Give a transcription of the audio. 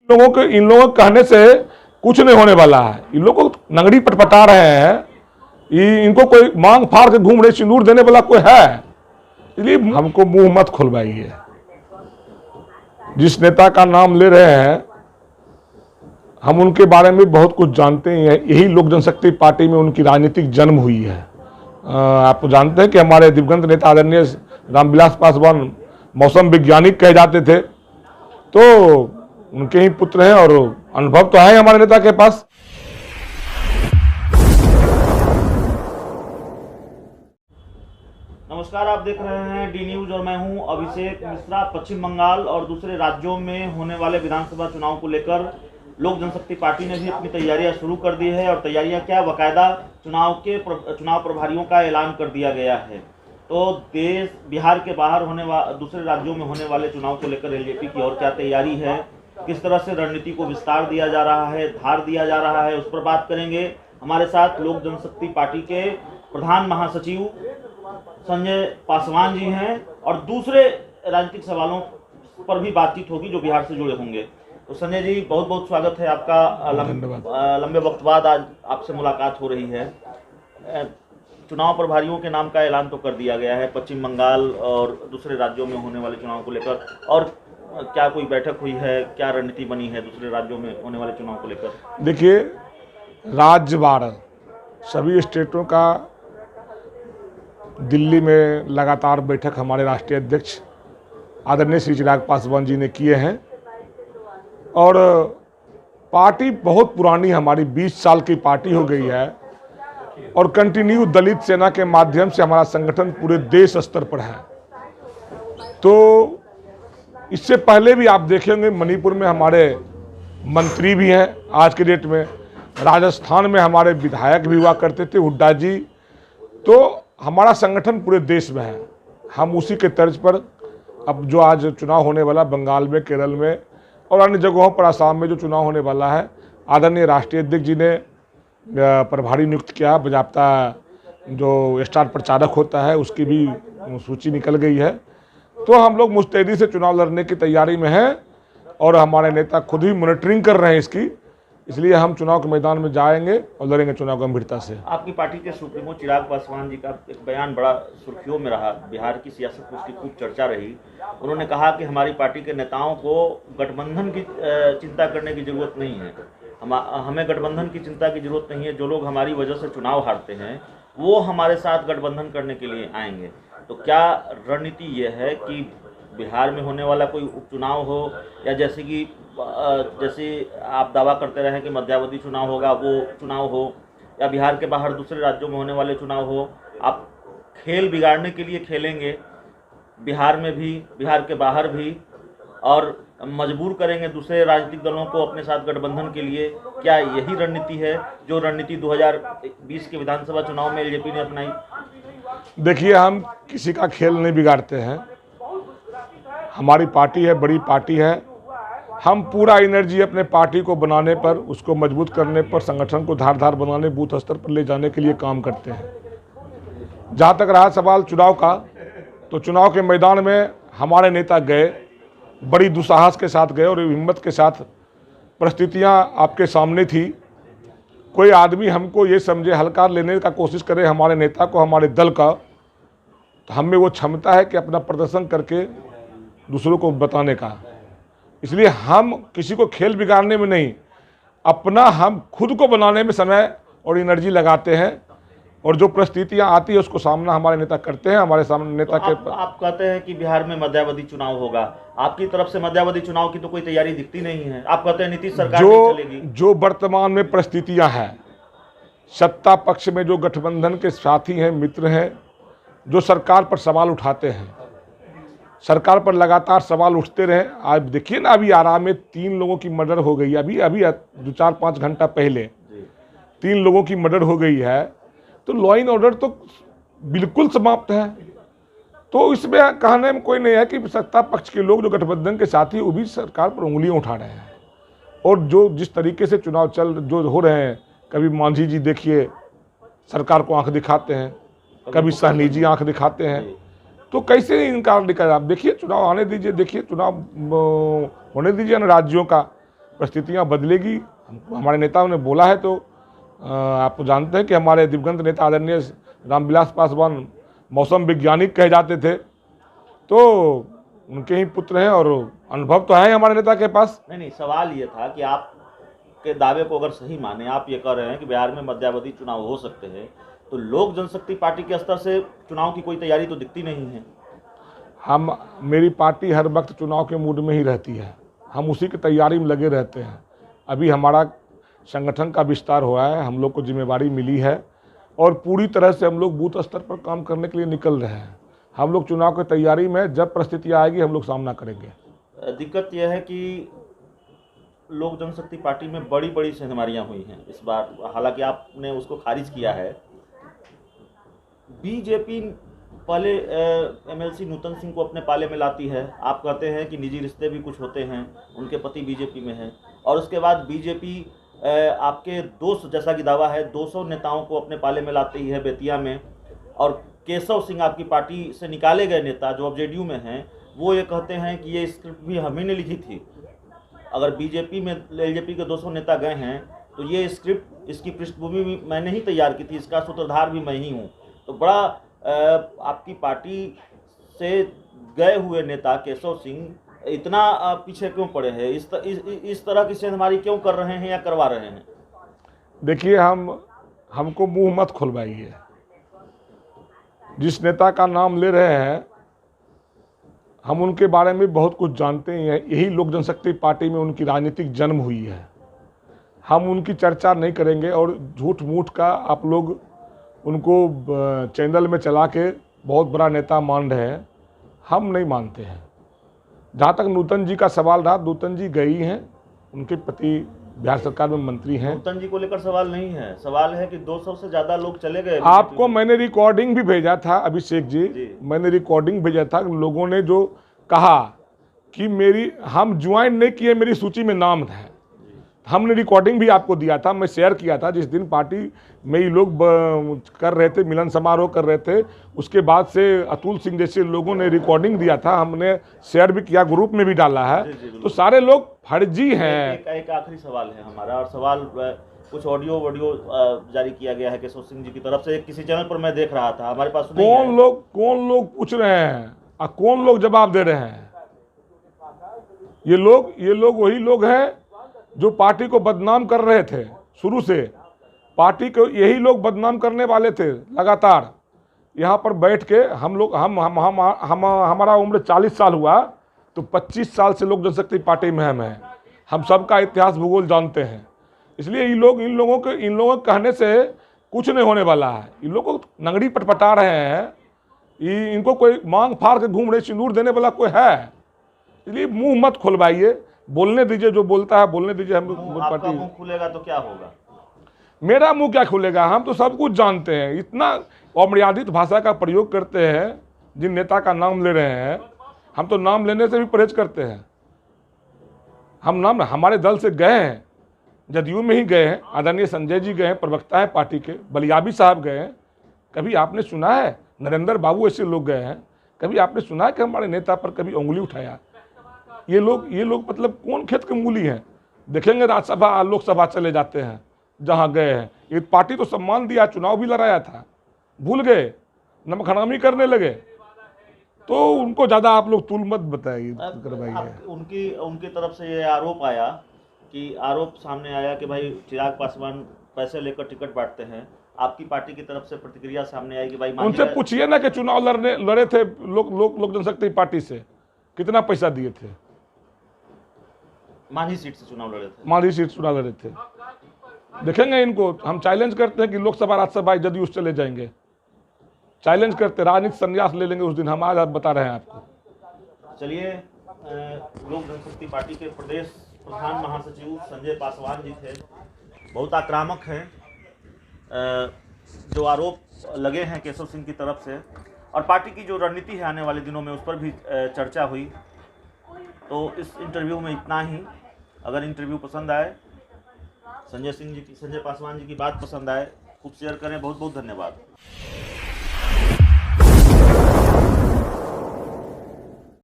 इन लोगों के कहने से कुछ नहीं होने वाला है। इन लोगों को नंगड़ी पटपटा रहे हैं, इनको कोई मांग फाड़ के घूम रहे, सिंदूर देने वाला कोई है? इसलिए हमको मुंह मत खुलवाइए। जिस नेता का नाम ले रहे हैं हम उनके बारे में बहुत कुछ जानते हैं। यही लोक जनशक्ति पार्टी में उनकी राजनीतिक जन्म हुई है। आप जानते हैं कि हमारे दिवंगत नेता आदरणीय रामविलास पासवान मौसम वैज्ञानिक कहे जाते थे, तो उनके ही पुत्र हैं और अनुभव तो है हमारे नेता के पास। नमस्कार, आप देख रहे हैं डी न्यूज और मैं हूं अभिषेक मिश्रा। पश्चिम बंगाल और दूसरे राज्यों में होने वाले विधानसभा चुनाव को लेकर लोक जनशक्ति पार्टी ने भी अपनी तैयारियां शुरू कर दी है। और तैयारियां क्या, बाकायदा चुनाव प्रभारियों का ऐलान कर दिया गया है। तो देश बिहार के बाहर दूसरे राज्यों में होने वाले चुनाव को लेकर एलजेपी की और क्या तैयारी है, किस तरह से रणनीति को विस्तार दिया जा रहा है, धार दिया जा रहा है, उस पर बात करेंगे। हमारे साथ लोक जनशक्ति पार्टी के प्रधान महासचिव संजय पासवान जी हैं और दूसरे राजनीतिक सवालों पर भी बातचीत होगी जो बिहार से जुड़े होंगे। तो संजय जी, बहुत बहुत स्वागत है आपका। लंबे वक्त बाद आज आपसे मुलाकात हो रही है। चुनाव प्रभारियों के नाम का ऐलान तो कर दिया गया है पश्चिम बंगाल और दूसरे राज्यों में होने वाले चुनाव को लेकर, और क्या कोई बैठक हुई है, क्या रणनीति बनी है दूसरे राज्यों में होने वाले चुनाव को लेकर? देखिए, राज्यवार सभी स्टेटों का दिल्ली में लगातार बैठक हमारे राष्ट्रीय अध्यक्ष आदरणीय श्री चिराग पासवान जी ने किए हैं। और पार्टी बहुत पुरानी, हमारी 20 साल की पार्टी हो गई है और कंटिन्यू दलित सेना के माध्यम से हमारा संगठन पूरे देश स्तर पर है। तो इससे पहले भी आप देखेंगे मणिपुर में हमारे मंत्री भी हैं आज के डेट में, राजस्थान में हमारे विधायक भी हुआ करते थे, हुड्डा जी। तो हमारा संगठन पूरे देश में है। हम उसी के तर्ज पर अब जो आज चुनाव होने वाला बंगाल में, केरल में और अन्य जगहों पर, आसाम में जो चुनाव होने वाला है, आदरणीय राष्ट्रीय अध्यक्ष जी ने प्रभारी नियुक्त किया। बजाबता जो स्टार प्रचारक होता है उसकी भी सूची निकल गई है। तो हम लोग मुस्तैदी से चुनाव लड़ने की तैयारी में हैं और हमारे नेता खुद ही मॉनिटरिंग कर रहे हैं इसकी। इसलिए हम चुनाव के मैदान में जाएंगे और लड़ेंगे चुनाव गंभीरता से। आपकी पार्टी के सुप्रीमो चिराग पासवान जी का एक बयान बड़ा सुर्खियों में रहा, बिहार की सियासत में उसकी खूब चर्चा रही। उन्होंने कहा कि हमारी पार्टी के नेताओं को गठबंधन की चिंता करने की जरूरत नहीं है, हमें गठबंधन की चिंता की जरूरत नहीं है। जो लोग हमारी वजह से चुनाव हारते हैं वो हमारे साथ गठबंधन करने के लिए आएंगे। तो क्या रणनीति ये है कि बिहार में होने वाला कोई उपचुनाव हो, या जैसे आप दावा करते रहे कि मध्यावधि चुनाव होगा, वो चुनाव हो, या बिहार के बाहर दूसरे राज्यों में होने वाले चुनाव हो, आप खेल बिगाड़ने के लिए खेलेंगे बिहार में भी, बिहार के बाहर भी, और मजबूर करेंगे दूसरे राजनीतिक दलों को अपने साथ गठबंधन के लिए? क्या यही रणनीति है जो रणनीति 2020 के विधानसभा चुनाव में एलजेपी ने अपनाई? देखिए, हम किसी का खेल नहीं बिगाड़ते हैं। हमारी पार्टी है, बड़ी पार्टी है। हम पूरा एनर्जी अपने पार्टी को बनाने पर, उसको मजबूत करने पर, संगठन को धारदार बनाने, बूथ स्तर पर ले जाने के लिए काम करते हैं। जहाँ तक रहा सवाल चुनाव का, तो चुनाव के मैदान में हमारे नेता गए, बड़ी दुस्साहस के साथ गए और हिम्मत के साथ। परिस्थितियाँ आपके सामने थी। कोई आदमी हमको ये समझे, हल्का लेने का कोशिश करे हमारे नेता को, हमारे दल का, तो हमें वो क्षमता है कि अपना प्रदर्शन करके दूसरों को बताने का। इसलिए हम किसी को खेल बिगाड़ने में नहीं, अपना हम खुद को बनाने में समय और एनर्जी लगाते हैं। और जो परिस्थितियां आती है उसको सामना हमारे नेता करते हैं। हमारे सामने नेता तो आप कहते हैं कि बिहार में मध्यावधि चुनाव होगा, आपकी तरफ से मध्यावधि चुनाव की तो कोई तैयारी दिखती नहीं है। आप कहते हैं नीतीश सरकार नहीं चलेगी। जो वर्तमान में परिस्थितियां हैं, सत्ता पक्ष में जो गठबंधन के साथी हैं, मित्र हैं, जो सरकार पर सवाल उठाते हैं, सरकार पर लगातार सवाल उठते रहे। आप देखिए ना, अभी आराम में 3 लोगों की मर्डर हो गई। अभी 2-4-5 घंटा पहले 3 लोगों की मर्डर हो गई है। तो लॉ एंड ऑर्डर तो बिल्कुल समाप्त है। तो इसमें कहने में कोई नहीं है कि सत्ता पक्ष के लोग जो गठबंधन के साथी वो भी सरकार पर उंगलियां उठा रहे हैं। और जो जिस तरीके से चुनाव जो हो रहे हैं, कभी मांझी जी देखिए सरकार को आंख दिखाते हैं, कभी सहनी जी आंख दिखाते हैं। तो कैसे इनकार निकल? आप देखिए, चुनाव आने दीजिए, देखिए चुनाव होने दीजिए ना राज्यों का। परिस्थितियां बदलेगी। हमारे नेताओं ने बोला है, तो आप जानते हैं कि हमारे दिवंगत नेता आदरणीय रामविलास पासवान मौसम वैज्ञानिक कहे जाते थे, तो उनके ही पुत्र हैं और अनुभव तो है हमारे नेता के पास। नहीं, सवाल ये था कि आपके दावे को अगर सही माने, आप ये कह रहे हैं कि बिहार में मध्यावधि चुनाव हो सकते हैं, तो लोक जनशक्ति पार्टी के स्तर से चुनाव की कोई तैयारी तो दिखती नहीं है। मेरी पार्टी हर वक्त चुनाव के मूड में ही रहती है, हम उसी की तैयारी में लगे रहते हैं। अभी हमारा संगठन का विस्तार हुआ है, हम लोग को जिम्मेवारी मिली है और पूरी तरह से हम लोग बूथ स्तर पर काम करने के लिए निकल रहे हैं। हम लोग चुनाव की तैयारी में, जब परिस्थिति आएगी हम लोग सामना करेंगे। दिक्कत यह है कि लोक जनशक्ति पार्टी में बड़ी बड़ी सहमारियाँ हुई हैं इस बार, हालांकि आपने उसको खारिज किया है। बीजेपी पहले एमएलसी नूतन सिंह को अपने पाले में लाती है, आप कहते हैं कि निजी रिश्ते भी कुछ होते हैं, उनके पति बीजेपी में हैं, और उसके बाद बीजेपी आपके 200 जैसा कि दावा है 200 नेताओं को अपने पाले में लाती है बेतिया में, और केशव सिंह आपकी पार्टी से निकाले गए नेता जो अब जेडीयू में हैं, वो ये कहते हैं कि ये स्क्रिप्ट भी हम ही ने लिखी थी। अगर बीजेपी में एलजेपी के 200 नेता गए हैं तो ये स्क्रिप्ट, इसकी पृष्ठभूमि भी मैंने ही तैयार की थी, इसका सूत्रधार भी मैं ही हूँ। तो बड़ा आपकी पार्टी से गए हुए नेता केशव सिंह इतना पीछे क्यों पड़े हैं? इस तरह की सेंधमारी क्यों कर रहे हैं या करवा रहे हैं? देखिए, हमको मुंह मत खुलवाइए। जिस नेता का नाम ले रहे हैं हम उनके बारे में बहुत कुछ जानते हैं। यही लोक जनशक्ति पार्टी में उनकी राजनीतिक जन्म हुई है। हम उनकी चर्चा नहीं करेंगे और झूठ मूठ का आप लोग उनको चैनल में चला के बहुत बड़ा नेता मान रहे हैं, हम नहीं मानते हैं। जहाँ तक नूतन जी का सवाल रहा, नूतन जी गई हैं, उनके पति बिहार सरकार में मंत्री हैं। नूतन जी को लेकर सवाल नहीं है, सवाल है कि 200 से ज़्यादा लोग चले गए। आपको मैंने रिकॉर्डिंग भी भेजा था अभिषेक जी, मैंने रिकॉर्डिंग भेजा था। लोगों ने जो कहा कि हम ज्वाइन नहीं किए, मेरी सूची में नाम है, हमने रिकॉर्डिंग भी आपको दिया था, मैं शेयर किया था। जिस दिन पार्टी में ये लोग कर रहे थे, मिलन समारोह कर रहे थे, उसके बाद से अतुल सिंह जैसे लोगों ने रिकॉर्डिंग दिया था, हमने शेयर भी किया, ग्रुप में भी डाला है। तो सारे लोग फर्जी हैं। एक आखिरी सवाल है हमारा, और सवाल कुछ ऑडियो जारी किया गया है केशव सिंह जी की तरफ से, किसी चैनल पर मैं देख रहा था, हमारे पास कौन लोग पूछ रहे हैं और कौन लोग जवाब दे रहे हैं? ये लोग वही लोग हैं जो पार्टी को बदनाम कर रहे थे। शुरू से पार्टी को यही लोग बदनाम करने वाले थे। लगातार यहाँ पर बैठ के हमारा उम्र 40 साल हुआ, तो 25 साल से लोक जनशक्ति पार्टी में हम हैं। हम सबका इतिहास भूगोल जानते हैं। इसलिए इन लोगों के कहने से कुछ नहीं होने वाला है। इन लोगों को नंगड़ी पटपटा रहे हैं, इनको कोई मांग फाड़ के घूम रहे, सिंदूर देने वाला कोई है? इसलिए मुंह मत खुलवाइए, बोलने दीजिए, जो बोलता है बोलने दीजिए। आपका मुंह खुलेगा तो क्या होगा? मेरा मुंह क्या खुलेगा? हम तो सब कुछ जानते हैं। इतना अमर्यादित भाषा का प्रयोग करते हैं जिन नेता का नाम ले रहे हैं। हम तो नाम लेने से भी परहेज करते हैं। हमारे दल से गए हैं, जदयू में ही गए हैं, आदरणीय संजय जी गए हैं, प्रवक्ता हैं पार्टी के, बलियाबी साहब गए हैं। कभी आपने सुना है? नरेंद्र बाबू ऐसे लोग गए हैं। कभी आपने सुना है कि हमारे नेता पर कभी उंगली उठाया? ये लोग मतलब कौन खेत के मूली हैं? देखेंगे राज्यसभा लोकसभा चले जाते हैं जहां गए हैं। ये पार्टी तो सम्मान दिया, चुनाव भी लड़ाया था, भूल गए, नमक हरामी करने लगे। तो उनको ज़्यादा आप लोग तुल मत बताइए, करवाइए। उनकी तरफ से ये आरोप सामने आया कि भाई चिराग पासवान पैसे लेकर टिकट बांटते हैं। आपकी पार्टी की तरफ से प्रतिक्रिया सामने आई कि भाई उनसे पूछिए ना कि चुनाव लड़े थे लोक जनशक्ति पार्टी से, कितना पैसा दिए थे? मांझी सीट से चुनाव लड़े थे। मांझी सीट चुनाव लड़े थे। देखेंगे इनको। हम चैलेंज करते हैं कि लोकसभा राज्यसभा जदयू चले जाएंगे। चैलेंज करते, राजनीतिक संन्यास ले लेंगे उस दिन। हम आज बता रहे हैं आपको। चलिए, लोक जनशक्ति पार्टी के प्रदेश प्रधान महासचिव संजय पासवान जी थे, बहुत आक्रामक हैं। जो आरोप लगे हैं केशव सिंह की तरफ से, और पार्टी की जो रणनीति है आने वाले दिनों में, उस पर भी चर्चा हुई। तो इस इंटरव्यू में इतना ही। अगर इंटरव्यू पसंद आए, संजय पासवान जी की बात पसंद आए, खूब शेयर करें। बहुत बहुत धन्यवाद।